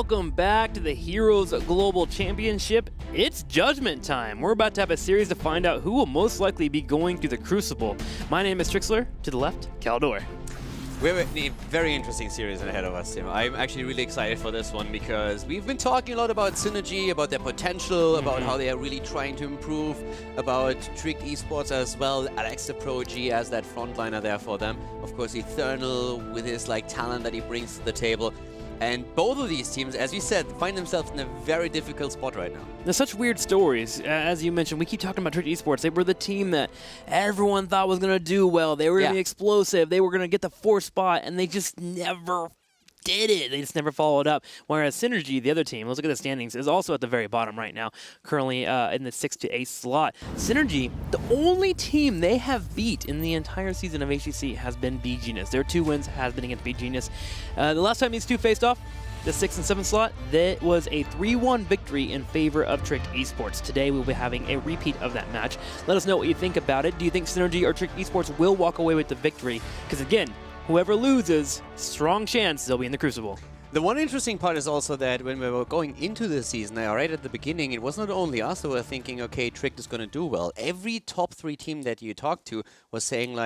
Welcome back to the Heroes Global Championship. It's judgment time. We're about to have a series to find out who will most likely be going through the Crucible. My name is Trixler. To the left, Caldor. We have a very interesting series ahead of us, Tim. I'm actually really excited for this one because we've been talking a lot about Synergy, about their potential, about how they are really trying to improve, about Tricked Esports as well, Alex the Prodigy as that frontliner there for them. Of course, Eternal with his talent that he brings to the table. And both of these teams, as you said, find themselves in a very difficult spot right now. There's such weird stories. As you mentioned, we keep talking about Tricked Esports. They were the team that everyone thought was going to do well. They were going to be explosive. They were going to get the 4th spot, and they just never did it. They just never followed up. Whereas Synergy, the other team, let's look at the standings, is also at the very bottom right now, currently in the 6th to 8th slot. Synergy, the only team they have beat in the entire season of HGC has been BGenius. Their 2 wins has been against BGenius. The last time these two faced off, the 6th and 7th slot, that was a 3-1 victory in favor of Tricked Esports. Today we'll be having a repeat of that match. Let us know what you think about it. Do you think Synergy or Tricked Esports will walk away with the victory? Because again, whoever loses, strong chance they'll be in the Crucible. The one interesting part is also that when we were going into the season, right at the beginning, it was not only us who were thinking, okay, Tricked is going to do well. Every top 3 team that you talked to was saying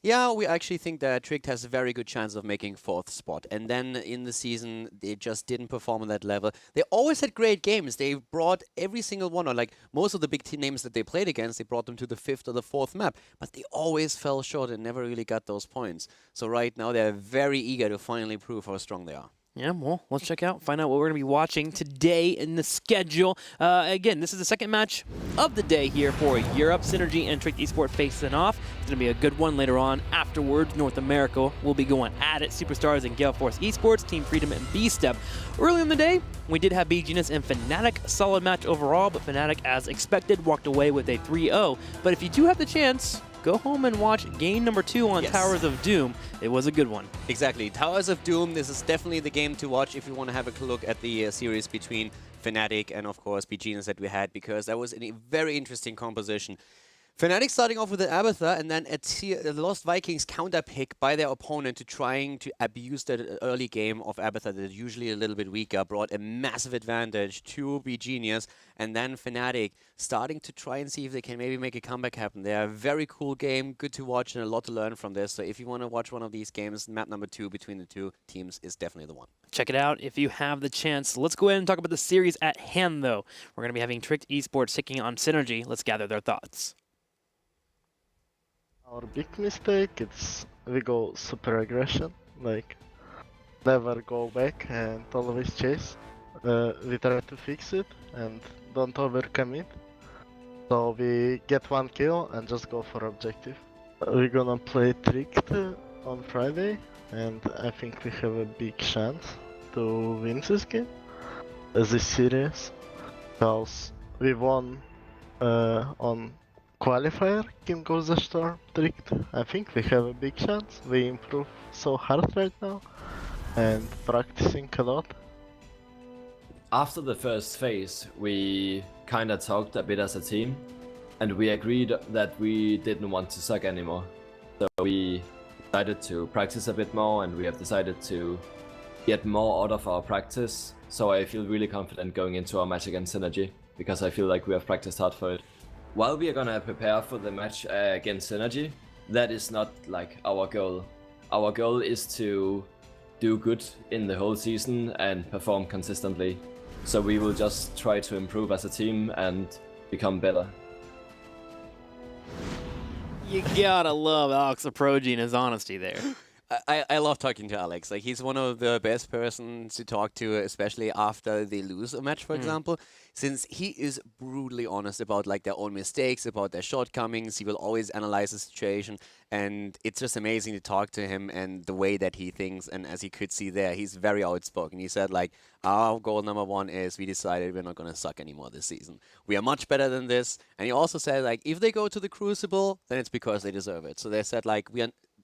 yeah, we actually think that Tricked has a very good chance of making 4th spot. And then in the season, they just didn't perform on that level. They always had great games. They brought every single one, or most of the big team names that they played against, they brought them to the 5th or the 4th map. But they always fell short and never really got those points. So right now, they're very eager to finally prove how strong they are. Yeah, well, let's find out what we're going to be watching today in the schedule. Again, this is the second match of the day here for Europe. Synergy and Tricked Esports facing off. It's going to be a good one later on. Afterwards, North America will be going at it. Superstars and Gale Force Esports, Team Freedom and B-Step. Early in the day, we did have BGenius and Fnatic. Solid match overall, but Fnatic, as expected, walked away with a 3-0. But if you do have the chance, go home and watch game number 2 on Towers of Doom. It was a good one. Exactly. Towers of Doom, this is definitely the game to watch if you want to have a look at the series between Fnatic and, of course, BGenius that we had, because that was a very interesting composition. Fnatic starting off with an Abathur and then a Lost Vikings counter pick by their opponent to trying to abuse that early game of Abathur that is usually a little bit weaker, brought a massive advantage to BGenius, and then Fnatic starting to try and see if they can maybe make a comeback happen. They're a very cool game, good to watch, and a lot to learn from this. So if you want to watch one of these games, map number 2 between the 2 teams is definitely the one. Check it out if you have the chance. Let's go ahead and talk about the series at hand, though. We're going to be having Tricked Esports taking on Synergy. Let's gather their thoughts. Our big mistake is we go super aggression, never go back and always chase. We try to fix it and don't overcommit. So we get 1 kill and just go for objective. We're gonna play Tricked on Friday, and I think we have a big chance to win this game, this series, because we won on qualifier, Kim Goes the Storm, Tricked. I think we have a big chance. We improve so hard right now and practicing a lot. After the first phase, we kinda talked a bit as a team, and we agreed that we didn't want to suck anymore. So we decided to practice a bit more, and we have decided to get more out of our practice. So I feel really confident going into our match against Synergy, because I feel like we have practiced hard for it. While we are gonna prepare for the match against Synergy, that is not our goal. Our goal is to do good in the whole season and perform consistently. So we will just try to improve as a team and become better. You gotta love Alex the Prodigy and his honesty there. I love talking to Alex. He's one of the best persons to talk to, especially after they lose a match, for example, since he is brutally honest about their own mistakes, about their shortcomings. He will always analyze the situation, and it's just amazing to talk to him and the way that he thinks. And as you could see there, he's very outspoken. He said, our goal number 1 is we decided we're not going to suck anymore this season. We are much better than this. And he also said, if they go to the Crucible, then it's because they deserve it. So they said,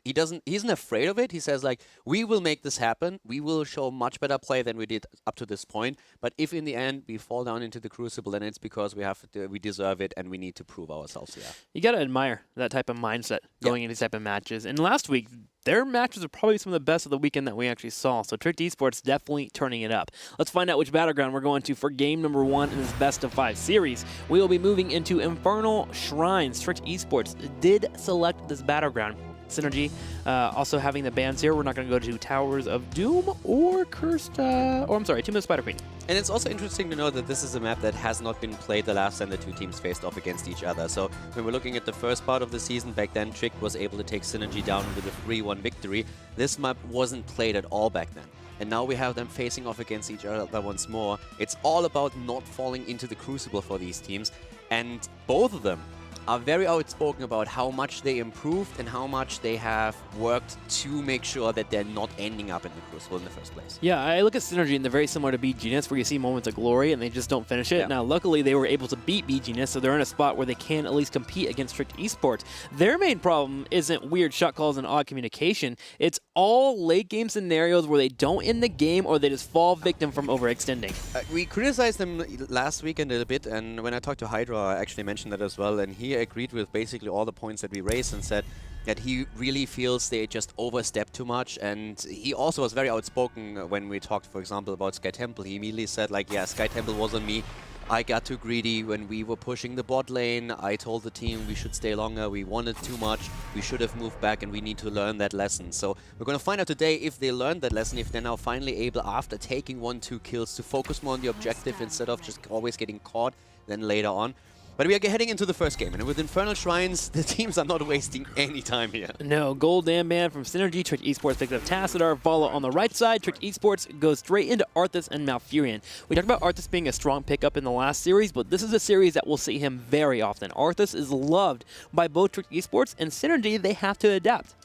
he isn't afraid of it. He says like, we will make this happen. We will show much better play than we did up to this point. But if in the end we fall down into the crucible, then it's because we deserve it and we need to prove ourselves here. You got to admire that type of mindset going into these type of matches. And last week, their matches are probably some of the best of the weekend that we actually saw. So Tricked Esports definitely turning it up. Let's find out which battleground we're going to for game number 1 in this best of 5 series. We will be moving into Infernal Shrines. Tricked Esports did select this battleground. Synergy also having the bans here. We're not going to go to Towers of Doom or Tomb of the Spider Queen. And it's also interesting to know that this is a map that has not been played the last time the two teams faced off against each other. So when we're looking at the first part of the season, back then Trick was able to take Synergy down with a 3-1 victory. This map wasn't played at all back then. And now we have them facing off against each other once more. It's all about not falling into the crucible for these teams. And both of them are very outspoken about how much they improved and how much they have worked to make sure that they're not ending up in the crucible in the first place. Yeah, I look at Synergy and they're very similar to BGNS, where you see moments of glory and they just don't finish it. Yeah. Now, luckily, they were able to beat BGNS, so they're in a spot where they can at least compete against Tricked Esports. Their main problem isn't weird shot calls and odd communication. It's all late game scenarios where they don't end the game or they just fall victim from overextending. We criticized them last weekend a little bit, and when I talked to Hydra, I actually mentioned that as well, and he agreed with basically all the points that we raised and said that he really feels they just overstepped too much. And he also was very outspoken when we talked, for example, about Sky Temple. He immediately said like, yeah, Sky Temple was on me. I got too greedy when we were pushing the bot lane. I told the team we should stay longer. We wanted too much. We should have moved back, and we need to learn that lesson. So we're going to find out today if they learned that lesson, if they're now finally able, after taking 1-2 kills, to focus more on the objective instead of just always getting caught then later on. But we are heading into the first game, and with Infernal Shrines, the teams are not wasting any time here. No, Gold Band from Synergy. Tricked Esports picked up Tassadar. Vala on the right side. Tricked Esports goes straight into Arthas and Malfurion. We talked about Arthas being a strong pickup in the last series, but this is a series that will see him very often. Arthas is loved by both Tricked Esports and Synergy. They have to adapt.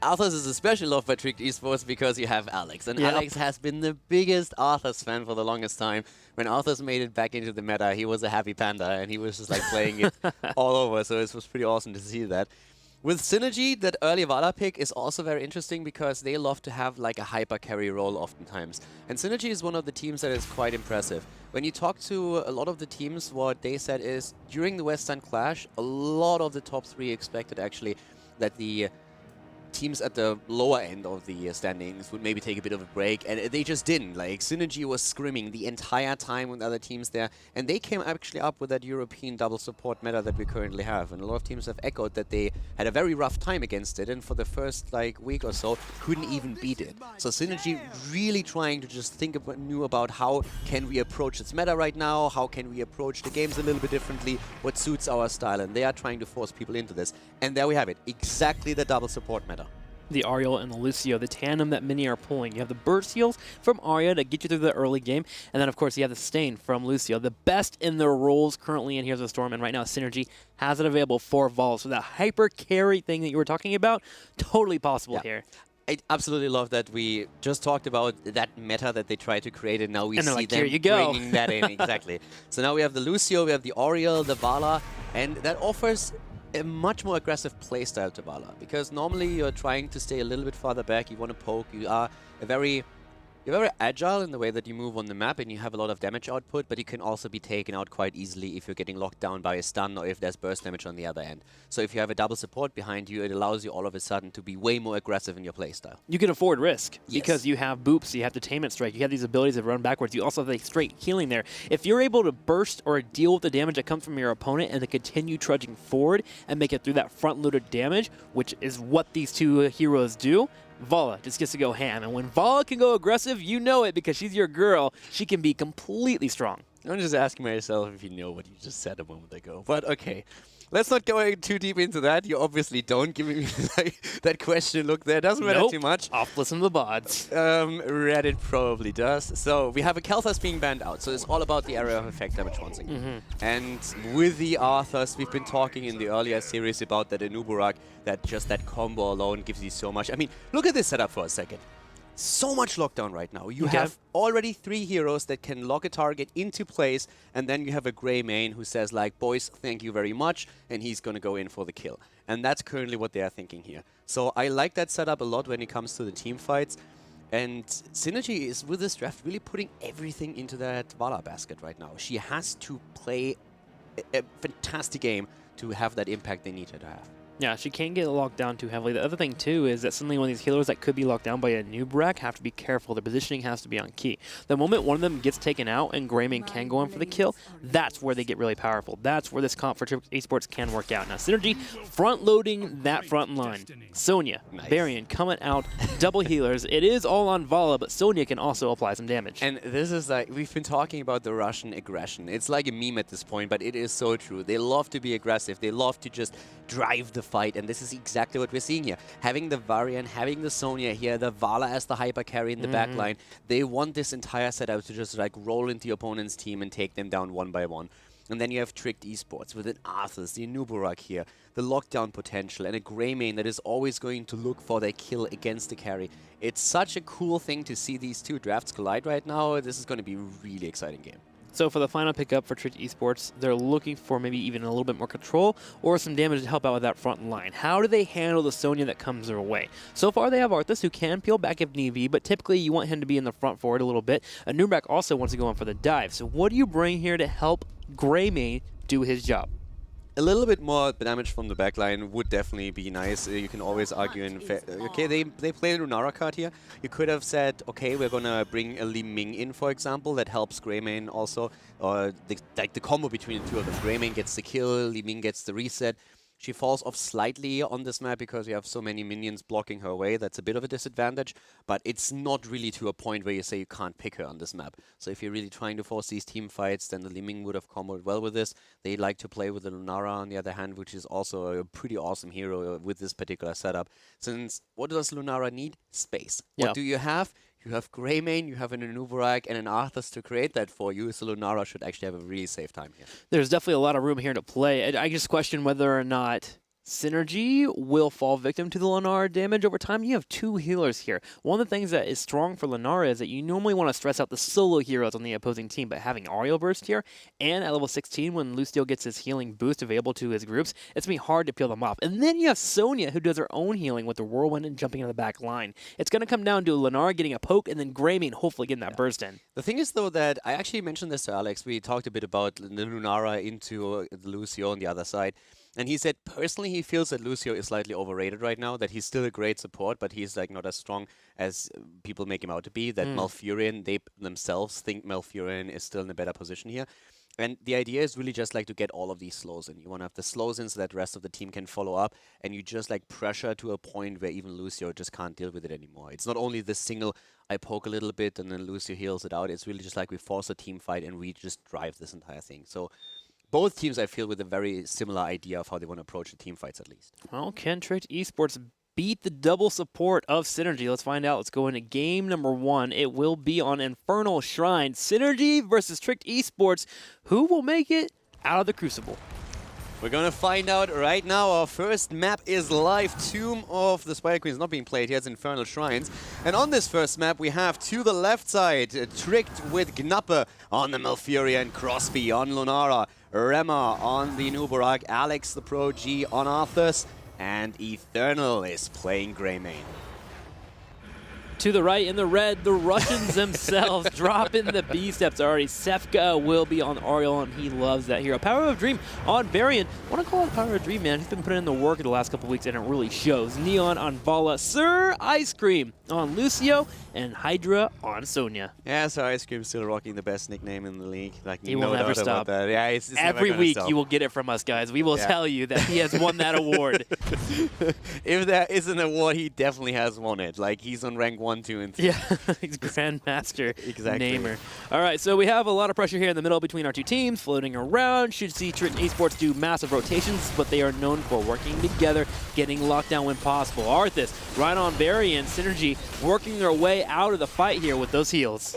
Arthas is especially loved by Tricked Esports because you have Alex. And Alex has been the biggest Arthas fan for the longest time. When Arthas made it back into the meta, he was a happy panda and he was just like playing it all over. So it was pretty awesome to see that. With Synergy, that early Vala pick is also very interesting because they love to have like a hyper carry role oftentimes. And Synergy is one of the teams that is quite impressive. When you talk to a lot of the teams, what they said is during the Western Clash, a lot of the top 3 expected actually that the teams at the lower end of the standings would maybe take a bit of a break, and they just didn't. Like, Synergy was scrimming the entire time with other teams there, and they came actually up with that European double support meta that we currently have, and a lot of teams have echoed that they had a very rough time against it, and for the first like week or so couldn't even beat it. So Synergy really trying to just think new about how can we approach this meta right now, how can we approach the games a little bit differently, what suits our style, and they are trying to force people into this. And there we have it, exactly the double support meta. The Ariel and the Lucio, the tandem that many are pulling. You have the burst heals from Arya to get you through the early game, and then of course you have the Stain from Lucio. The best in their roles currently in Heroes of the Storm, and right now Synergy has it available for Vol. So that hyper carry thing that you were talking about, totally possible here. I absolutely love that we just talked about that meta that they tried to create, and now we see like, them bringing that in. Exactly. So now we have the Lucio, we have the Oriel, the Vala, and that offers a much more aggressive playstyle to Vala, because normally you're trying to stay a little bit farther back, you want to poke, you're very agile in the way that you move on the map and you have a lot of damage output, but you can also be taken out quite easily if you're getting locked down by a stun or if there's burst damage on the other end. So if you have a double support behind you, it allows you all of a sudden to be way more aggressive in your playstyle. You can afford risk because you have boops, you have Detainment Strike, you have these abilities to run backwards, you also have like straight healing there. If you're able to burst or deal with the damage that comes from your opponent and to continue trudging forward and make it through that front-loaded damage, which is what these two heroes do, Vala just gets to go ham. And when Vala can go aggressive, you know it because she's your girl. She can be completely strong. I'm just asking myself if you know what you just said a moment ago. But okay, let's not go too deep into that. You obviously don't give me like, that question look there. Doesn't matter too much. Off listen to the bods. Reddit probably does. So we have a Kel'Thas being banned out. So it's all about the area of effect damage once again. And with the Arthas, we've been talking in the earlier series about that Anuburak, that just that combo alone gives you so much. I mean, look at this setup for a second. so much lockdown right now. You have already 3 heroes that can lock a target into place, and then you have a Grey main who says like, boys, thank you very much, and he's going to go in for the kill. And that's currently what they are thinking here. So I like that setup a lot when it comes to the team fights. And Synergy is, with this draft, really putting everything into that Vala basket right now. She has to play a fantastic game to have that impact they need her to have. Yeah, she can't get locked down too heavily. The other thing, too, is that suddenly one of these healers that could be locked down by a noob rack have to be careful. Their positioning has to be on key. The moment one of them gets taken out and Greymane can go in for the kill, that's where they get really powerful. That's where this comp for esports can work out. Now, Synergy front-loading that front line. Sonya, Varian coming out, double healers. It is all on Vala, but Sonya can also apply some damage. And this is like, we've been talking about the Russian aggression. It's like a meme at this point, but it is so true. They love to be aggressive. They love to just drive the fight, and this is exactly what we're seeing here. Having the Varian, having the Sonya here, the Vala as the hyper carry in the back line, they want this entire setup to just like roll into the opponent's team and take them down one by one. And then you have Tricked Esports with an Arthas, the Nuburak here, the lockdown potential, and a Greymane that is always going to look for their kill against the carry. It's such a cool thing to see these two drafts collide right now. This is going to be a really exciting game. So for the final pickup for Tricked Esports, they're looking for maybe even a little bit more control or some damage to help out with that front line. How do they handle the Sonya that comes their way? So far they have Arthas, who can peel back if need be, but typically you want him to be in the front forward a little bit. A Nubrak also wants to go in for the dive. So what do you bring here to help Greymane do his job? A little bit more damage from the backline would definitely be nice. You can always argue in okay, they play a Lunara card here. You could have said, okay, we're gonna bring a Li Ming in, for example, that helps Greymane also, or like the combo between the two of them. Greymane gets the kill, Li Ming gets the reset. She falls off slightly on this map because you have so many minions blocking her way. That's a bit of a disadvantage, but it's not really to a point where you say you can't pick her on this map. So if you're really trying to force these team fights, then the Li Ming would have comboed well with this. They like to play with the Lunara on the other hand, which is also a pretty awesome hero with this particular setup. Since what does Lunara need? Space. What do you have? You have Greymane, you have an Anubarak and an Arthas to create that for you, so Lunara should actually have a really safe time here. There's definitely a lot of room here to play. I just question whether or not Synergy will fall victim to the Lunara damage over time. You have 2 healers here. One of the things that is strong for Lunara is that you normally want to stress out the solo heroes on the opposing team, but having Ariel burst here, and at level 16 when Lucio gets his healing boost available to his groups, it's going to be hard to peel them off. And then you have Sonya, who does her own healing with the Whirlwind and jumping into the back line. It's going to come down to Lunara getting a poke, and then Greymane hopefully getting that burst in. The thing is, though, that I actually mentioned this to Alex. We talked a bit about the Lunara into Lucio on the other side. And he said personally he feels that Lucio is slightly overrated right now, that he's still a great support, but he's like not as strong as people make him out to be, that Malfurion, they themselves think Malfurion is still in a better position here. And the idea is really just like to get all of these slows in. You want to have the slows in so that the rest of the team can follow up, and you just like pressure to a point where even Lucio just can't deal with it anymore. It's not only the single, I poke a little bit and then Lucio heals it out. It's really just like we force a team fight and we just drive this entire thing. So both teams, I feel, with a very similar idea of how they want to approach the team fights, at least. Well, can Tricked Esports beat the double support of Synergy? Let's find out. Let's go into game number 1. It will be on Infernal Shrine. Synergy versus Tricked Esports. Who will make it out of the Crucible? We're going to find out right now. Our first map is live. Tomb of the Spider Queen is not being played here. It's Infernal Shrines. And on this first map, we have to the left side, Tricked with Gnapper on the Malfurion, Crosby on Lunara, Rema on the Nubarak, Alex the Pro G on Arthas, and Eternal is playing Greymane. To the right in the red, the Russians themselves dropping the B steps already. Sefka will be on Ariel, and he loves that hero. Power of Dream on Varian. I want to call it Power of Dream, man. He's been putting in the work in the last couple weeks, and it really shows. Neon on Vala, Sir Ice Cream on Lucio, and Hydra on Sonya. Yeah, so Ice Cream's still rocking the best nickname in the league. Like, he no will never doubt stop. about that. Yeah, it's Every never week stop. you will get it from us, guys. We will tell you that he has won that award. If there is an award, he definitely has won it. Like, he's on rank 1, 2, and 3. Yeah, he's Grandmaster Exactly. Namer. All right, so we have a lot of pressure here in the middle between our two teams, floating around. Should see Tricked Esports do massive rotations, but they are known for working together, getting locked down when possible. Arthas, right on Barry and Synergy, working their way out of the fight here with those heals.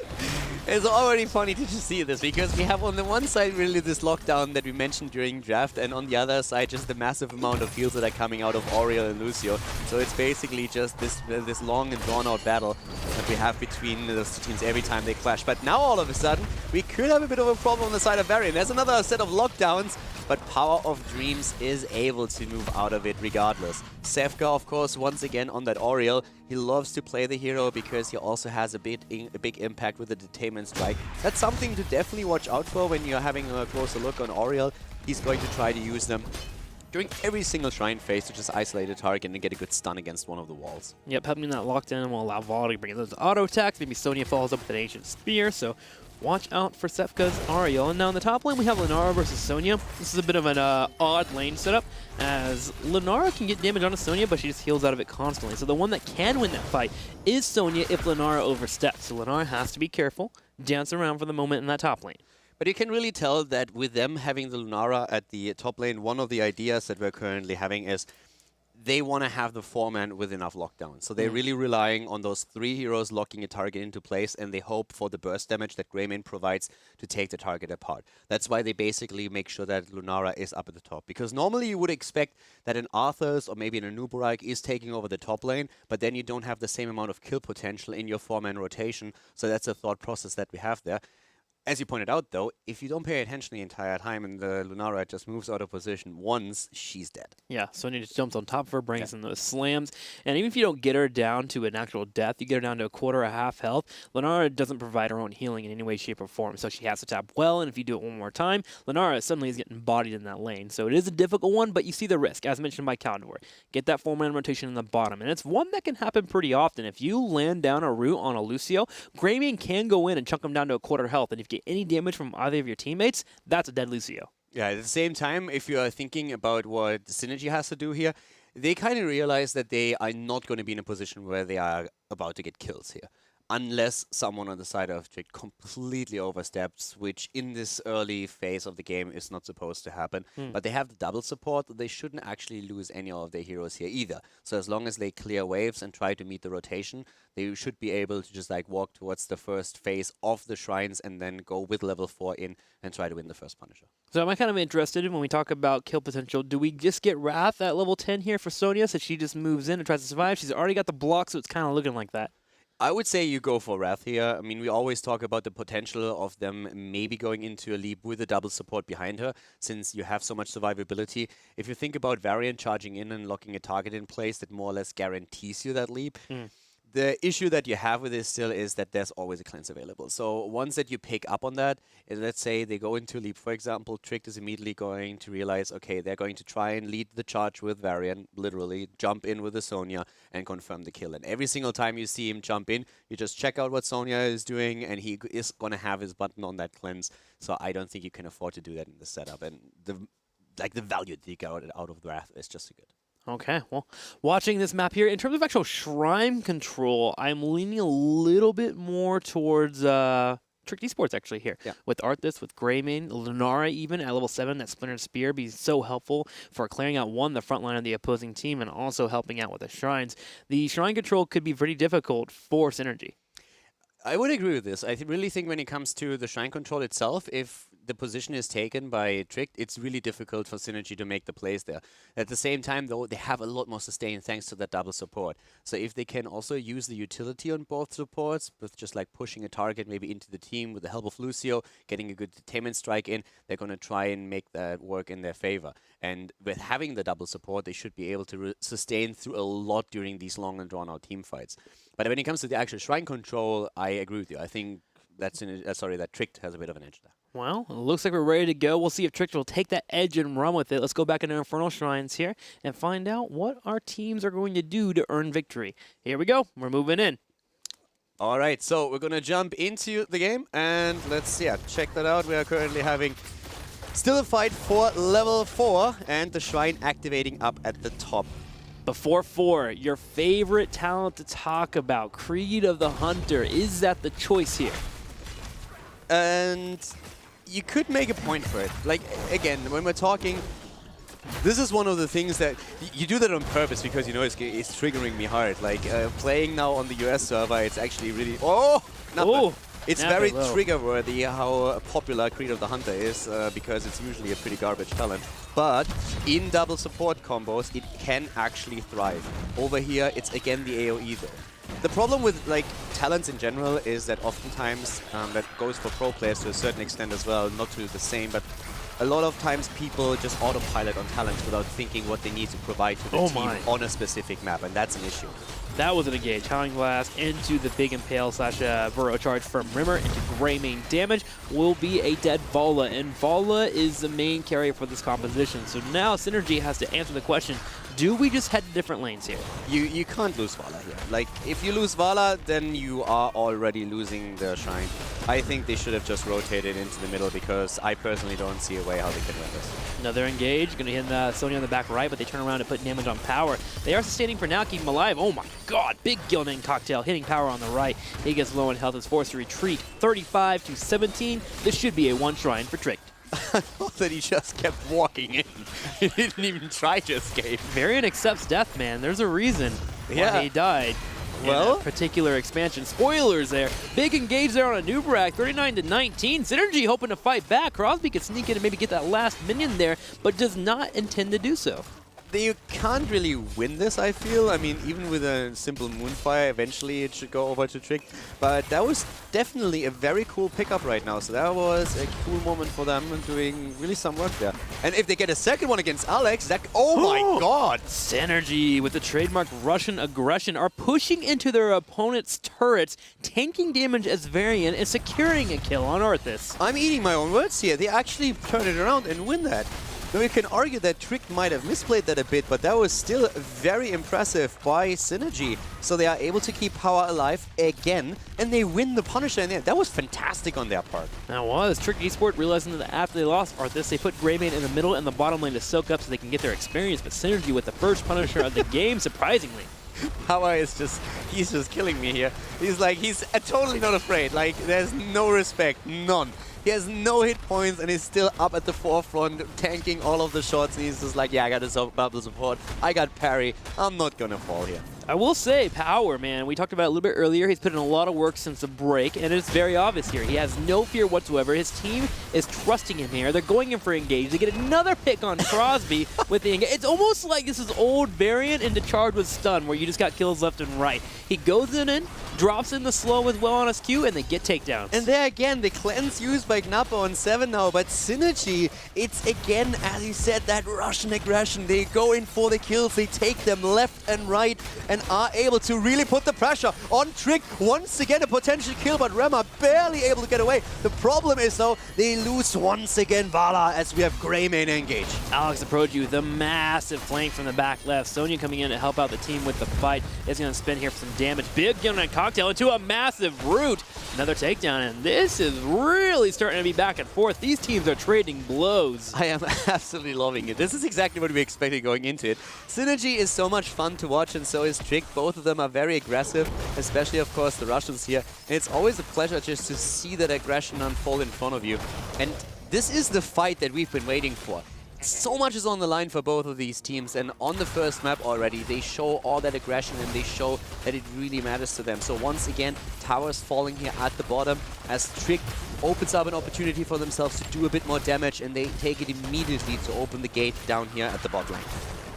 It's already funny to just see this, because we have on the one side really this lockdown that we mentioned during draft, and on the other side just the massive amount of heals that are coming out of Oriel and Lucio. So it's basically just this long and drawn out battle that we have between those two teams every time they clash. But now all of a sudden we could have a bit of a problem on the side of Varian. There's another set of lockdowns, but Power of Dreams is able to move out of it regardless. Sefka, of course, once again on that Oriel. He loves to play the hero because he also has a big impact with the Detainment Strike. That's something to definitely watch out for when you're having a closer look on Oriel. He's going to try to use them during every single Shrine phase to just isolate a target and get a good stun against one of the walls. Yep, helping that lockdown will allow Vol to bring in those auto attacks. Maybe Sonya follows up with an Ancient Spear, so watch out for Sefka's Ariel. And now in the top lane, we have Lunara versus Sonya. This is a bit of an odd lane setup, as Lunara can get damage onto Sonya, but she just heals out of it constantly. So the one that can win that fight is Sonya if Lunara oversteps. So Lunara has to be careful, dance around for the moment in that top lane. But you can really tell that with them having the Lunara at the top lane, one of the ideas that we're currently having is they want to have the 4-man with enough lockdown. So they're really relying on those 3 heroes locking a target into place, and they hope for the burst damage that Greymane provides to take the target apart. That's why they basically make sure that Lunara is up at the top. Because normally you would expect that an Arthur's or maybe an Anubarak is taking over the top lane, but then you don't have the same amount of kill potential in your 4-man rotation. So that's a thought process that we have there. As you pointed out, though, if you don't pay attention the entire time and the Lunara just moves out of position once, she's dead. Yeah, Sonya just jumps on top of her, brings in those slams. And even if you don't get her down to an actual death, you get her down to a quarter or half health, Lunara doesn't provide her own healing in any way, shape, or form. So she has to tap well, and if you do it one more time, Lunara suddenly is getting bodied in that lane. So it is a difficult one, but you see the risk, as mentioned by Caldor. Get that 4-man rotation in the bottom, and it's one that can happen pretty often. If you land down a root on a Lucio, Greymane can go in and chunk him down to a quarter health, and if you get any damage from either of your teammates, that's a dead Lucio. Yeah, at the same time, if you are thinking about what Synergy has to do here, they kind of realize that they are not going to be in a position where they are about to get kills here. Unless someone on the side of Trick completely oversteps, which in this early phase of the game is not supposed to happen. But they have the double support, they shouldn't actually lose any of their heroes here either. So as long as they clear waves and try to meet the rotation, they should be able to just like walk towards the first phase of the shrines and then go with level 4 in and try to win the first Punisher. So am I kind of interested in, when we talk about kill potential, do we just get Wrath at level 10 here for Sonya, so she just moves in and tries to survive? She's already got the block, so it's kind of looking like that. I would say you go for Wrath here. I mean, we always talk about the potential of them maybe going into a leap with a double support behind her, since you have so much survivability. If you think about Variant charging in and locking a target in place, that more or less guarantees you that leap. The issue that you have with this still is that there's always a cleanse available. So once that you pick up on that, let's say they go into leap, for example, Tricked is immediately going to realize, okay, they're going to try and lead the charge with Varian, literally jump in with the Sonya and confirm the kill. And every single time you see him jump in, you just check out what Sonya is doing, and he is going to have his button on that cleanse. So I don't think you can afford to do that in the setup. And the value that you get out of the Wrath is just so good. Okay, well, watching this map here, in terms of actual shrine control, I'm leaning a little bit more towards Tricked Esports actually here. Yeah. With Arthas, with Greymane, Lunara even at level 7, that Splintered Spear be so helpful for clearing out the front line of the opposing team and also helping out with the shrines. The shrine control could be pretty difficult for Synergy. I would agree with this. I really think when it comes to the shrine control itself, if the position is taken by Tricked, it's really difficult for Synergy to make the plays there. At the same time, though, they have a lot more sustain thanks to that double support. So if they can also use the utility on both supports, with just like pushing a target maybe into the team with the help of Lucio, getting a good Detainment Strike in, they're going to try and make that work in their favor. And with having the double support, they should be able to sustain through a lot during these long and drawn-out team fights. But when it comes to the actual shrine control, I agree with you. I think that Tricked has a bit of an edge there. Well, it looks like we're ready to go. We'll see if Tricked will take that edge and run with it. Let's go back into Infernal Shrines here and find out what our teams are going to do to earn victory. Here we go. We're moving in. All right, so we're going to jump into the game, and let's check that out. We are currently having still a fight for level 4, and the shrine activating up at the top. Before 4, your favorite talent to talk about, Creed of the Hunter. Is that the choice here? And you could make a point for it. Like, again, when we're talking, this is one of the things that you do that on purpose because you know it's triggering me hard. Like, playing now on the US server, it's actually really... Oh! It's Now very they will. trigger-worthy how popular Creed of the Hunter is, because it's usually a pretty garbage talent. But in double support combos, it can actually thrive. Over here, it's again the AoE though. The problem with like talents in general is that oftentimes, that goes for pro players to a certain extent as well, not to the same, but a lot of times people just autopilot on talents without thinking what they need to provide to the team on a specific map, and that's an issue. That was an engage. Howling Blast into the Big Impale slash Burrow Charge from Rimmer into Gray main damage will be a dead Vala, and Vala is the main carrier for this composition. So now Synergy has to answer the question, do we just head to different lanes here? You can't lose Vala here. Like, if you lose Vala, then you are already losing the Shine. I think they should have just rotated into the middle, because I personally don't see a way how they can win this. Another engage, going to hit Sonya on the back right, but they turn around to put damage on Power. They are sustaining for now, keep him alive. Oh my god, big Gildan cocktail hitting Power on the right. He gets low in health, is forced to retreat. 35 to 17. This should be a one shrine for Trick. I thought that he just kept walking in. He didn't even try to escape. Varian accepts death, man. There's a reason why he died. Well, in a particular expansion. Spoilers there. Big engage there on a Nubrak, 39 to 19. Synergy hoping to fight back. Crosby could sneak in and maybe get that last minion there, but does not intend to do so. You can't really win this, I feel. I mean, even with a simple Moonfire, eventually it should go over to Trick. But that was definitely a very cool pickup right now. So that was a cool moment for them and doing really some work there. And if they get a second one against Alex, that... Oh my god! Synergy with the trademark Russian aggression are pushing into their opponent's turrets, tanking damage as Varian and securing a kill on Arthas. I'm eating my own words here. They actually turn it around and win that. Now you can argue that Trick might have misplayed that a bit, but that was still very impressive by Synergy. So they are able to keep Power alive again, and they win the Punisher in the end. That was fantastic on their part. That was. Trick Esport realizing that after they lost Arthas, they put Greymane in the middle and the bottom lane to soak up so they can get their experience, but Synergy with the first Punisher of the game, surprisingly. Power is just, he's just killing me here. He's like, he's totally not afraid. Like, there's no respect, none. He has no hit points and he's still up at the forefront, tanking all of the shots, and he's just like, yeah, I got a bubble support, I got parry, I'm not gonna fall here. I will say, Power, man, we talked about it a little bit earlier. He's put in a lot of work since the break, and it's very obvious here. He has no fear whatsoever. His team is trusting him here. They're going in for engage. They get another pick on Crosby with the engage. It's almost like this is old Variant into Charge with Stun, where you just got kills left and right. He goes in, drops in the slow as well on his Q, and they get takedowns. And there again, the cleanse used by Gnappa on 7 now, but Synergy, it's again, as you said, that Russian aggression. They go in for the kills, they take them left and right, and are able to really put the pressure on Trick. Once again, a potential kill, but Rema barely able to get away. The problem is, though, they lose once again Vala as we have Greymane engage. Alex approach you, the massive flank from the back left. Sonya coming in to help out the team with the fight. Is going to spin here for some damage. Big Gildan cocktail into a massive root. Another takedown, and this is really starting to be back and forth. These teams are trading blows. I am absolutely loving it. This is exactly what we expected going into it. Synergy is so much fun to watch, and so is Trick. Both of them are very aggressive, especially, of course, the Russians here. And it's always a pleasure just to see that aggression unfold in front of you. And this is the fight that we've been waiting for. So much is on the line for both of these teams, and on the first map already, they show all that aggression and they show that it really matters to them. So once again, towers falling here at the bottom as Trick opens up an opportunity for themselves to do a bit more damage, and they take it immediately to open the gate down here at the bot lane.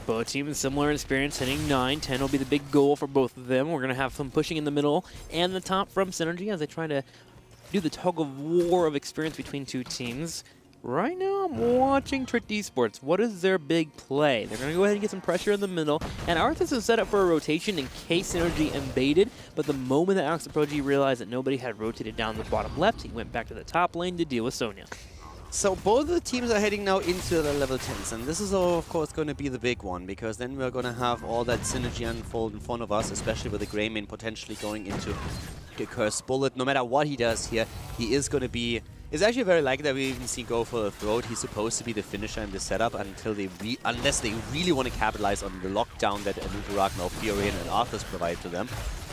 Both teams similar in experience, hitting 9. 10 will be the big goal for both of them. We're going to have some pushing in the middle and the top from Synergy as they try to do the tug of war of experience between two teams. Right now, I'm watching Trick Esports. What is their big play? They're going to go ahead and get some pressure in the middle, and Arthas is set up for a rotation in case Synergy invaded, but the moment that Alex Approach realized that nobody had rotated down the bottom left, he went back to the top lane to deal with Sonya. So both of the teams are heading now into the level 10s, and this is of course going to be the big one, because then we're going to have all that synergy unfold in front of us, especially with the Greymane potentially going into the Cursed Bullet. No matter what he does here, he is going to be... It's actually very likely that we even see go for the throat. He's supposed to be the finisher in this setup until they unless they really want to capitalize on the lockdown that Nukarak, now Furion, and Arthas provide to them.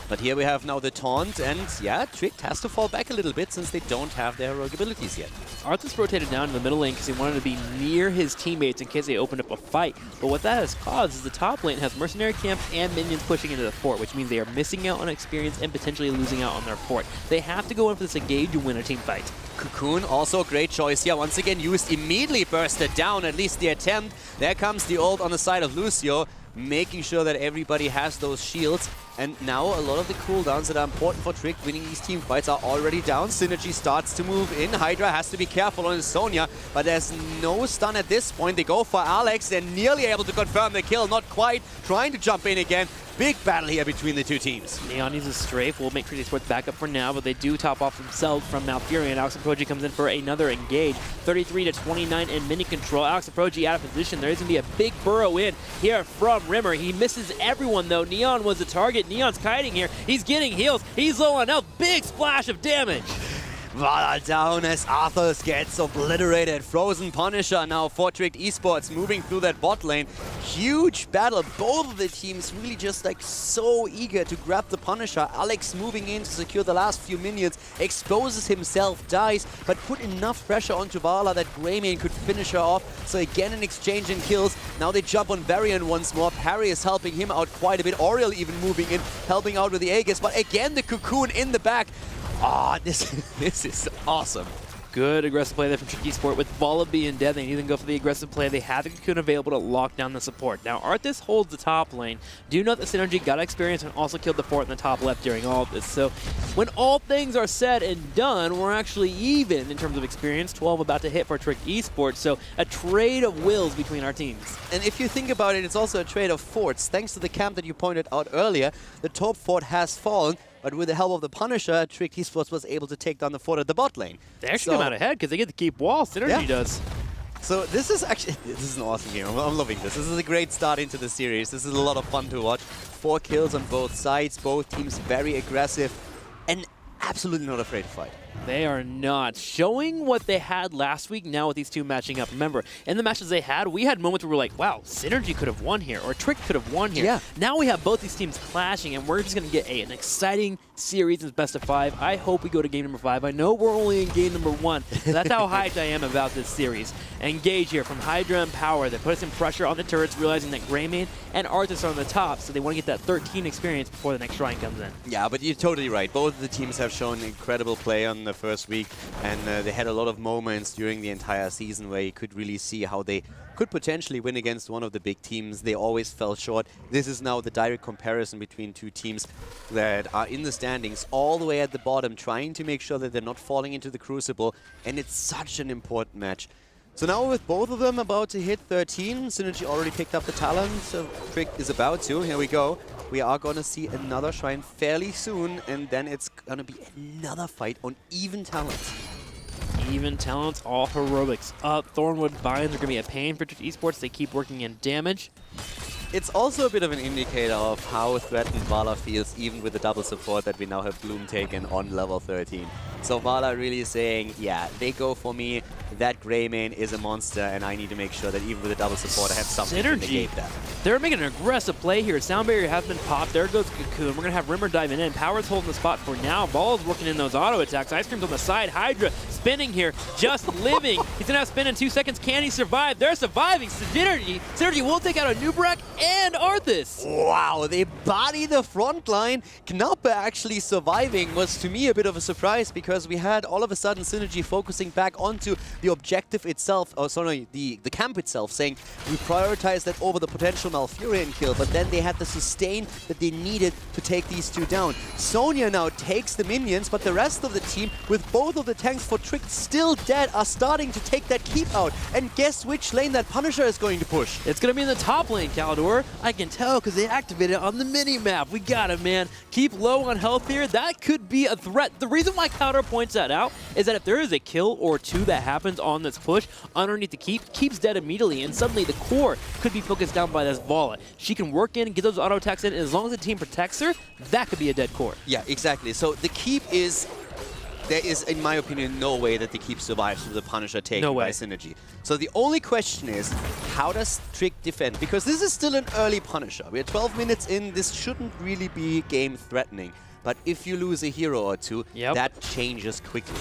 But here we have now the taunt, and yeah, Tricked has to fall back a little bit since they don't have their heroic abilities yet. Arthas rotated down to the middle lane because he wanted to be near his teammates in case they opened up a fight. But what that has caused is the top lane has mercenary camps and minions pushing into the fort, which means they are missing out on experience and potentially losing out on their fort. They have to go in for this engage to win a team fight. Cocoon, also a great choice here. Once again used, immediately bursted down, at least the attempt. There comes the ult on the side of Lucio, making sure that everybody has those shields. And now a lot of the cooldowns that are important for Trick winning these team fights are already down. Synergy starts to move in. Hydra has to be careful on Sonya, but there's no stun at this point. They go for Alex. They're nearly able to confirm the kill. Not quite. Trying to jump in again. Big battle here between the two teams. Neon uses Strafe, will make Trick Esports back up for now, but they do top off themselves from Malfurion. Alex and Proji comes in for another engage. 33-29 in mini control. Alex and Proji out of position. There is going to be a big burrow in here from Rimmer. He misses everyone though. Neon was the target. Neon's kiting here. He's getting heals. He's low on health. Big splash of damage. Vala down as Arthas gets obliterated. Frozen Punisher now for Tricked Esports moving through that bot lane. Huge battle. Both of the teams really just like so eager to grab the Punisher. Alex moving in to secure the last few minions, exposes himself, dies, but put enough pressure onto Vala that Greymane could finish her off. So again an exchange in kills. Now they jump on Varian once more. Parry is helping him out quite a bit. Oriel even moving in, helping out with the Aegis, but again the Cocoon in the back. Ah, this is awesome. Good aggressive play there from Trick Esport. With Vala being dead, they need to go for the aggressive play. They have the Cocoon available to lock down the support. Now, Arthas holds the top lane. Do note that Synergy got experience and also killed the fort in the top left during all of this. So, when all things are said and done, we're actually even in terms of experience. 12 about to hit for Trick Esports. So, a trade of wills between our teams. And if you think about it, it's also a trade of forts. Thanks to the camp that you pointed out earlier, the top fort has fallen. But with the help of the Punisher, Trick Esports was able to take down the fort at the bot lane. They actually come out ahead because they get to keep wall. Synergy does. So this is an awesome game. I'm loving this. This is a great start into the series. This is a lot of fun to watch. 4 kills on both sides. Both teams very aggressive and absolutely not afraid to fight. They are not. Showing what they had last week now with these two matching up. Remember, in the matches they had, we had moments where we were like, wow, Synergy could have won here, or Trick could have won here. Yeah. Now we have both these teams clashing, and we're just going to get an exciting series in best of 5. I hope we go to game number 5. I know we're only in game number 1. That's how hyped I am about this series. Engage here from Hydra and Power. They put some pressure on the turrets, realizing that Greymane and Arthas are on the top, so they want to get that 13 experience before the next shrine comes in. Yeah, but you're totally right. Both of the teams have shown incredible play on the first week, and they had a lot of moments during the entire season where you could really see how they could potentially win against one of the big teams. They always fell short. This is now the direct comparison between two teams that are in the standings all the way at the bottom, trying to make sure that they're not falling into the crucible, and it's such an important match. So now with both of them about to hit 13, Synergy already picked up the talent, so Trick is about to. Here we go. We are going to see another shrine fairly soon, and then it's going to be another fight on even talents. Even talents, all heroics up. Thornwood Binds are going to be a pain for Trick Esports. They keep working in damage. It's also a bit of an indicator of how threatened Vala feels, even with the double support that we now have Bloom taken on level 13. So Vala really saying, yeah, they go for me, that Greymane is a monster, and I need to make sure that even with the double support I have something to negate that. They're making an aggressive play here. Sound barrier has been popped. There goes Cocoon. We're going to have Rimmer diving in. Power's holding the spot for now. Ball's working in those auto attacks. Ice Cream's on the side. Hydra spinning here, just living. He's going to have spin in 2 seconds. Can he survive? They're surviving. Synergy will take out a Nubrak and Arthas. Wow, they body the front line. Knappe actually surviving was to me a bit of a surprise, because we had all of a sudden Synergy focusing back onto the objective itself, oh sorry, the camp itself, saying we prioritize that over the potential Malfurion kill, but then they had the sustain that they needed to take these two down. Sonya now takes the minions, but the rest of the team, with both of the tanks for Trick still dead, are starting to take that keep out. And guess which lane that Punisher is going to push? It's going to be in the top lane, Caldor. I can tell because they activated it on the mini-map. We got it, man. Keep low on health here. That could be a threat. The reason why Caldor points that out is that if there is a kill or two that happens on this push underneath the keep's dead immediately, and suddenly the core could be focused down by this Vala. She can work in and get those auto attacks in, and as long as the team protects her, that could be a dead core. Yeah, exactly. So the keep is there is, in my opinion, no way that the keep survives with the Punisher taken by Synergy. So the only question is, how does Trick defend? Because this is still an early Punisher. We're 12 minutes in, this shouldn't really be game threatening. But if you lose a hero or two, that changes quickly.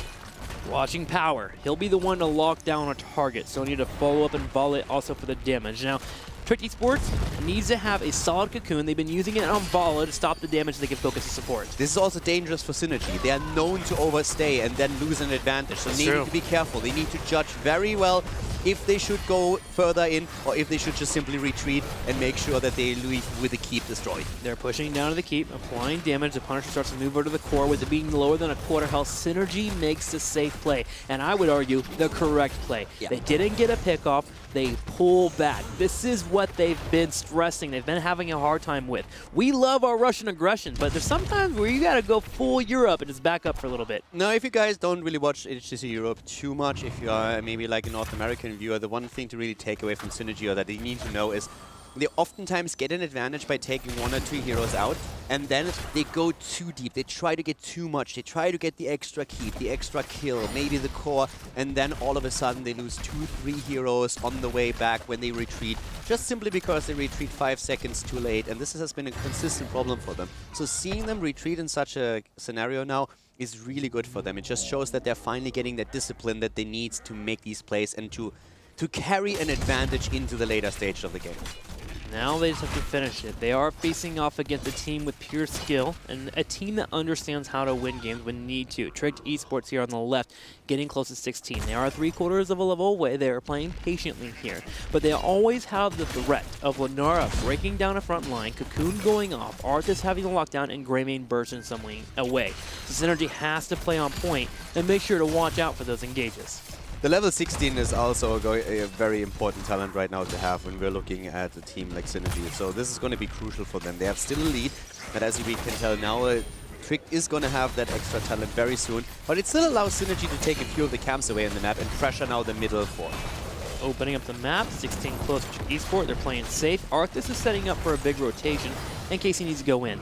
Watching Power. He'll be the one to lock down a target, so need to follow up and volley it also for the damage. Now, Trick Esports needs to have a solid cocoon. They've been using it on Vala to stop the damage so they can focus the support. This is also dangerous for Synergy. They are known to overstay and then lose an advantage, so they need to be careful. They need to judge very well if they should go further in or if they should just simply retreat and make sure that they leave with the keep destroyed. They're pushing down to the keep, applying damage. The Punisher starts to move over to the core. With it being lower than a quarter health, Synergy makes the safe play, and I would argue the correct play. They didn't get a pick off. They pull back. This is what they've been stressing. They've been having a hard time with. We love our Russian aggression, but there's sometimes where you gotta go full Europe and just back up for a little bit. Now, if you guys don't really watch HGC Europe too much, if you are maybe like a North American viewer, the one thing to really take away from Synergy or that you need to know is they oftentimes get an advantage by taking 1 or 2 heroes out, and then they go too deep. They try to get too much. They try to get the extra keep, the extra kill, maybe the core, and then all of a sudden they lose 2-3 heroes on the way back when they retreat, just simply because they retreat 5 seconds too late, and this has been a consistent problem for them. So seeing them retreat in such a scenario now is really good for them. It just shows that they're finally getting that discipline that they need to make these plays and to carry an advantage into the later stage of the game. Now they just have to finish it. They are facing off against a team with pure skill and a team that understands how to win games when need to. Tricked Esports here on the left, getting close to 16. They are 3/4 of a level away. They are playing patiently here. But they always have the threat of Lenara breaking down a front line, Cocoon going off, Arthas having a lockdown, and Greymane bursting some away. So Synergy has to play on point and make sure to watch out for those engages. The level 16 is also a very important talent right now to have when we're looking at a team like Synergy. So this is going to be crucial for them. They have still a lead, but as we can tell now, Trick is going to have that extra talent very soon. But it still allows Synergy to take a few of the camps away in the map and pressure now the middle 4. Opening up the map, 16 close to Esport. They're playing safe. Arthas is setting up for a big rotation in case he needs to go in.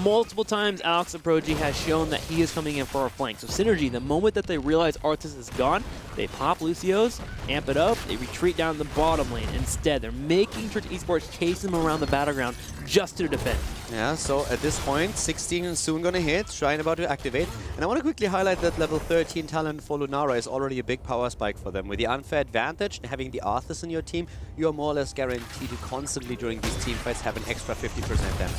Multiple times, Alex Aproji has shown that he is coming in for our flank. So Synergy, the moment that they realize Arthas is gone, they pop Lucio's, amp it up, they retreat down the bottom lane. Instead, they're making Trick Esports chase them around the battleground just to defend. Yeah, so at this point, 16 is soon going to hit, Shrine about to activate. And I want to quickly highlight that level 13 talent for Lunara is already a big power spike for them. With the unfair advantage and having the Arthas in your team, you are more or less guaranteed to constantly during these team fights have an extra 50% damage.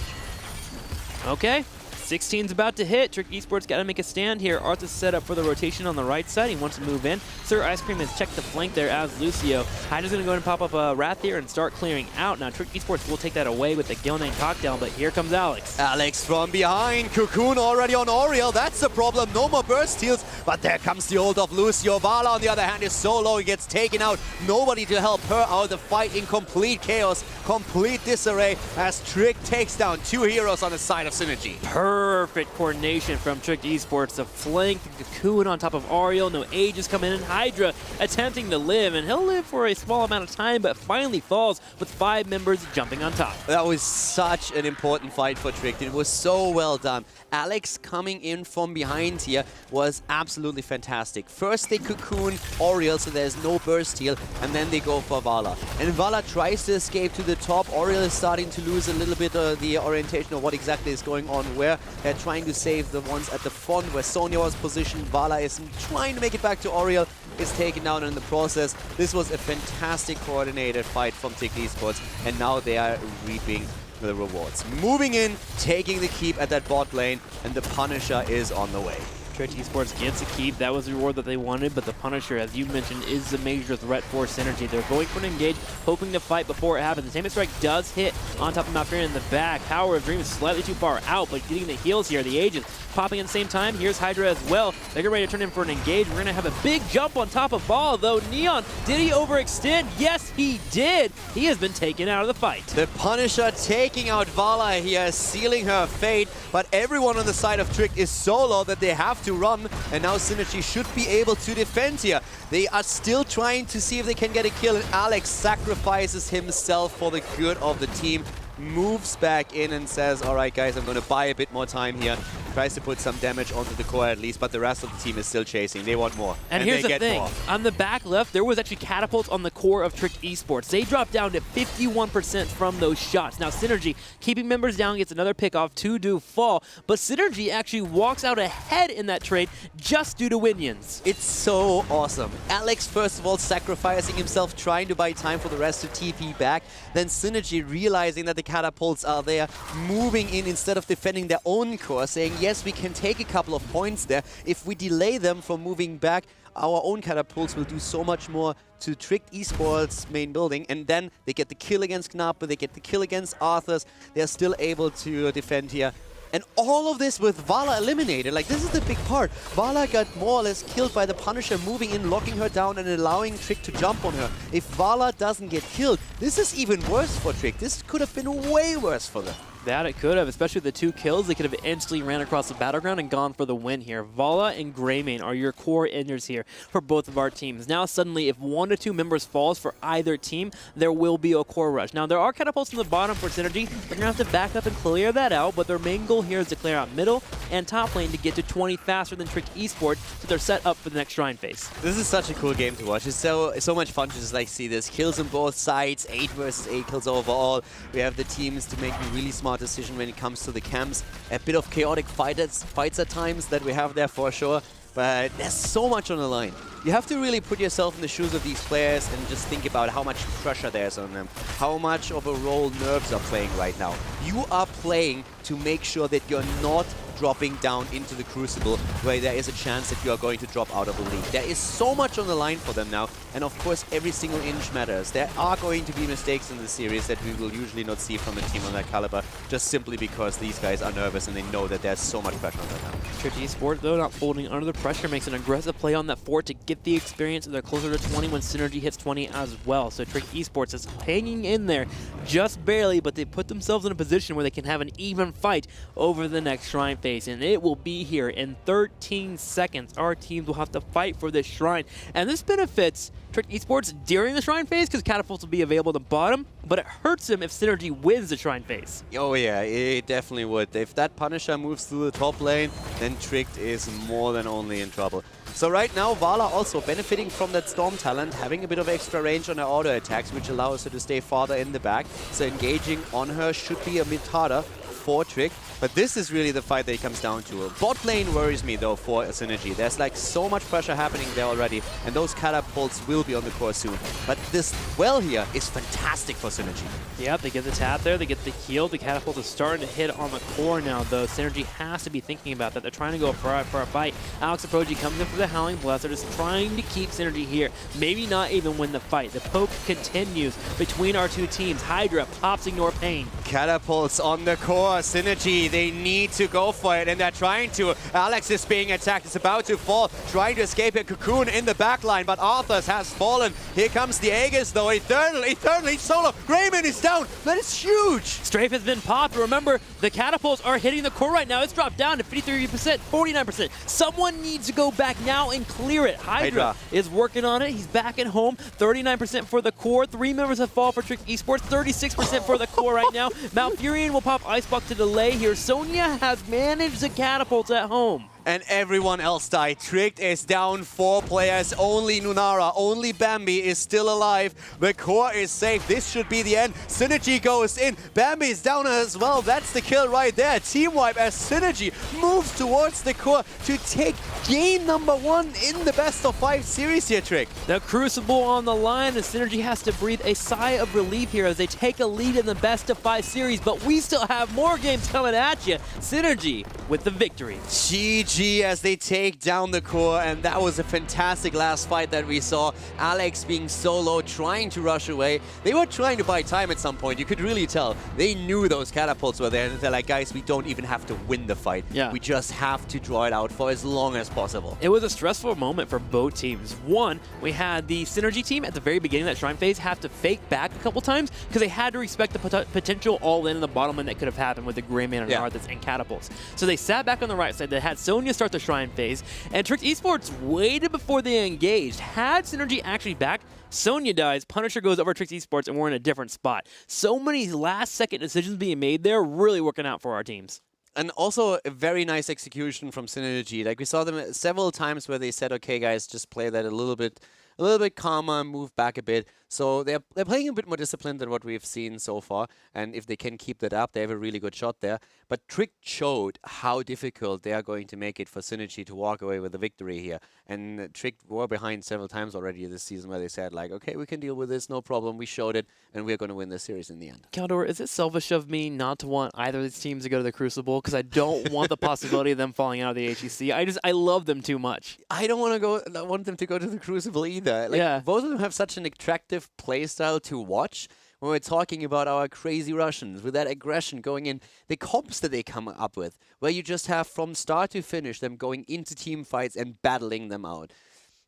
Okay, 16's about to hit. Trick Esports got to make a stand here. Arthas set up for the rotation on the right side. He wants to move in. Sir Ice Cream has checked the flank there as Lucio. Hydra's going to go ahead and pop up a Wrath here and start clearing out. Now Trick Esports will take that away with the Gilnane cocktail, but here comes Alex. Alex from behind. Cocoon already on Oriel. That's the problem. No more burst heals, but there comes the ult of Lucio. Vala, on the other hand, is so low. He gets taken out. Nobody to help her out. The fight in complete chaos, complete disarray as Trick takes down 2 heroes on the side of Synergy. Perfect coordination from Trick Esports. The flank, the Cocoon on top of Ariel. No Aegis coming in. Hydra attempting to live, and he'll live for a small amount of time, but finally falls with 5 members jumping on top. That was such an important fight for Trick. It was so well done. Alex coming in from behind here was absolutely fantastic. First they cocoon Oriel so there's no burst heal, and then they go for Vala. And Vala tries to escape to the top. Oriel is starting to lose a little bit of the orientation of what exactly is going on where. They're trying to save the ones at the front where Sonya was positioned. Vala is trying to make it back to Oriel, is taken down in the process. This was a fantastic coordinated fight from Trick Esports, and now they are reaping the rewards. Moving in, taking the keep at that bot lane, and the Punisher is on the way. Trick Esports gets a keep. That was the reward that they wanted, but the Punisher, as you mentioned, is the major threat for Synergy. They're going for an engage, hoping to fight before it happens. The Taming Strike does hit on top of Malfurion in the back. Power of Dream is slightly too far out, but getting the heals here. The Aegis popping at the same time. Here's Hydra as well. They're getting ready to turn in for an engage. We're going to have a big jump on top of Ball, though. Neon, did he overextend? Yes, he did. He has been taken out of the fight. The Punisher taking out Vala here, sealing her fate, but everyone on the side of Trick is so low that they have to run, and now Synergy should be able to defend here. They are still trying to see if they can get a kill, and Alex sacrifices himself for the good of the team, moves back in and says, all right guys, I'm going to buy a bit more time here. tries to put some damage onto the core at least, but the rest of the team is still chasing. They want more. And here's they the get thing. more. On the back left, there was actually catapults on the core of Tricked Esports. They dropped down to 51% from those shots. Now, Synergy, keeping members down, gets another pick off to do fall, but Synergy actually walks out ahead in that trade just due to Winions. It's so awesome. Alex, first of all, sacrificing himself, trying to buy time for the rest to TP back. Then Synergy realizing that the catapults are there, moving in instead of defending their own core, saying, yes, we can take a couple of points there. If we delay them from moving back, our own catapults will do so much more to Tricked Esports main building, and then they get the kill against Knappe, they get the kill against Arthurs. They're still able to defend here. And all of this with Vala eliminated. Like, this is the big part. Vala got more or less killed by the Punisher, moving in, locking her down, and allowing Trick to jump on her. If Vala doesn't get killed, this is even worse for Trick. This could have been way worse for them. That it could have, especially with the 2 kills. They could have instantly ran across the battleground and gone for the win here. Vala and Greymane are your core enders here for both of our teams. Now suddenly, if 1 to 2 members falls for either team, there will be a core rush. Now there are catapults in the bottom for Synergy. They're going to have to back up and clear that out, but their main goal here is to clear out middle and top lane to get to 20 faster than Tricked Esports, so they're set up for the next Shrine phase. This is such a cool game to watch. It's so much fun to just like see this. Kills on both sides, 8 versus 8 kills overall. We have the teams to make a really smart decision when it comes to the camps. A bit of chaotic fights at times that we have there for sure, but there's so much on the line. You have to really put yourself in the shoes of these players and just think about how much pressure there's on them, how much of a role nerves are playing right now. You are playing to make sure that you're not dropping down into the Crucible where there is a chance that you are going to drop out of the league. There is so much on the line for them now, and of course every single inch matters. There are going to be mistakes in the series that we will usually not see from a team on that caliber, just simply because these guys are nervous and they know that there's so much pressure on them now. Tricked Esports, though, not folding under the pressure, makes an aggressive play on that fort to get the experience, and they're closer to 20 when Synergy hits 20 as well. So Tricked Esports is hanging in there just barely, but they put themselves in a position where they can have an even fight over the next Shrine phase, and it will be here in 13 seconds. Our teams will have to fight for this Shrine, and this benefits Tricked Esports during the Shrine phase because catapults will be available at the bottom, but it hurts them if Synergy wins the Shrine phase. Oh yeah, it definitely would. If that Punisher moves through the top lane, then Tricked is more than only in trouble. So right now, Vala also benefiting from that Storm talent, having a bit of extra range on her auto attacks, which allows her to stay farther in the back. So engaging on her should be a bit harder for Trick, but this is really the fight that it comes down to. Bot lane worries me though for Synergy. There's like so much pressure happening there already, and those catapults will be on the core soon. But this well here is fantastic for Synergy. Yep, they get the tap there, they get the heal. The catapult is starting to hit on the core now, though. Synergy has to be thinking about that. They're trying to go for a fight. Alex Aproji comes in for the Howling Blast. They're just trying to keep Synergy here. Maybe not even win the fight. The poke continues between our two teams. Hydra pops Ignore Pain. Catapults on the core. Synergy, they need to go for it, and they're trying to. Alex is being attacked. It's about to fall. Trying to escape a cocoon in the backline, but Arthurs has fallen. Here comes the Aegis, though. Eternally solo. Greymane is down. That is huge. Strafe has been popped. Remember, the catapults are hitting the core right now. It's dropped down to 53%, 49%. Someone needs to go back now and clear it. Hydra is working on it. He's back at home. 39% for the core. 3 members have fallen for Tricked Esports. 36% for the core right now. Malfurion will pop Icebox to delay here. Sonya has managed the catapults at home. And everyone else died. Tricked is down 4 players. Only Nunara, only Bambi is still alive. The core is safe. This should be the end. Synergy goes in. Bambi is down as well. That's the kill right there. Team wipe as Synergy moves towards the core to take game number 1 in the best of 5 series here, Trick. The Crucible on the line, and Synergy has to breathe a sigh of relief here as they take a lead in the best of 5 series, but we still have more games coming at you. Synergy with the victory. GG as they take down the core, and that was a fantastic last fight that we saw. Alex being solo, trying to rush away. They were trying to buy time at some point. You could really tell. They knew those catapults were there, and they're like, guys, we don't even have to win the fight. Yeah. We just have to draw it out for as long as possible. It was a stressful moment for both teams. One, we had the Synergy team at the very beginning of that Shrine phase have to fake back a couple times because they had to respect the potential all-in the bottom lane that could have happened with the Greymane and Arthurs and catapults. So they sat back on the right side. They had Sonya start the Shrine phase, and Tricked Esports waited before they engaged. Had Synergy actually back, Sonya dies, Punisher goes over Tricked Esports, and we're in a different spot. So many last-second decisions being made there, really working out for our teams. And also a very nice execution from Synergy. Like we saw them several times where they said, "Okay, guys, just play that a little bit calmer, move back a bit." So they're playing a bit more disciplined than what we've seen so far. And if they can keep that up, they have a really good shot there. But Trick showed how difficult they are going to make it for Synergy to walk away with the victory here. And Trick were behind several times already this season where they said, like, "Okay, we can deal with this, no problem. We showed it, and we're going to win this series in the end." Caldor, is it selfish of me not to want either of these teams to go to the Crucible? Because I don't want the possibility of them falling out of the HGC. I love them too much. I don't want them to go to the Crucible either. Like, Yeah. both of them have such an attractive playstyle to watch. When we're talking about our crazy Russians, with that aggression going in, the comps that they come up with, where you just have from start to finish them going into team fights and battling them out.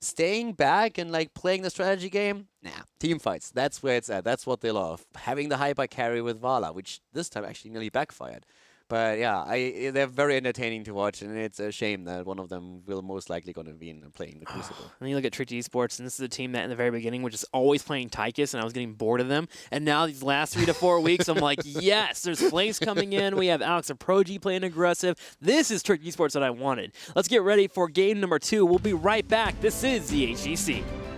Staying back and like playing the strategy game, nah, team fights, that's where it's at. That's what they love. Having the hyper carry with Vala, which this time actually nearly backfired. But yeah, they're very entertaining to watch, and it's a shame that one of them will most likely going to be playing the Crucible. And you look at Trick Esports, and this is a team that in the very beginning was just always playing Tychus, and I was getting bored of them. And now these last 3 to 4 weeks, I'm like, yes, there's Flames coming in. We have Alex and Progi playing aggressive. This is Trick Esports that I wanted. Let's get ready for game number 2. We'll be right back. This is the HGC.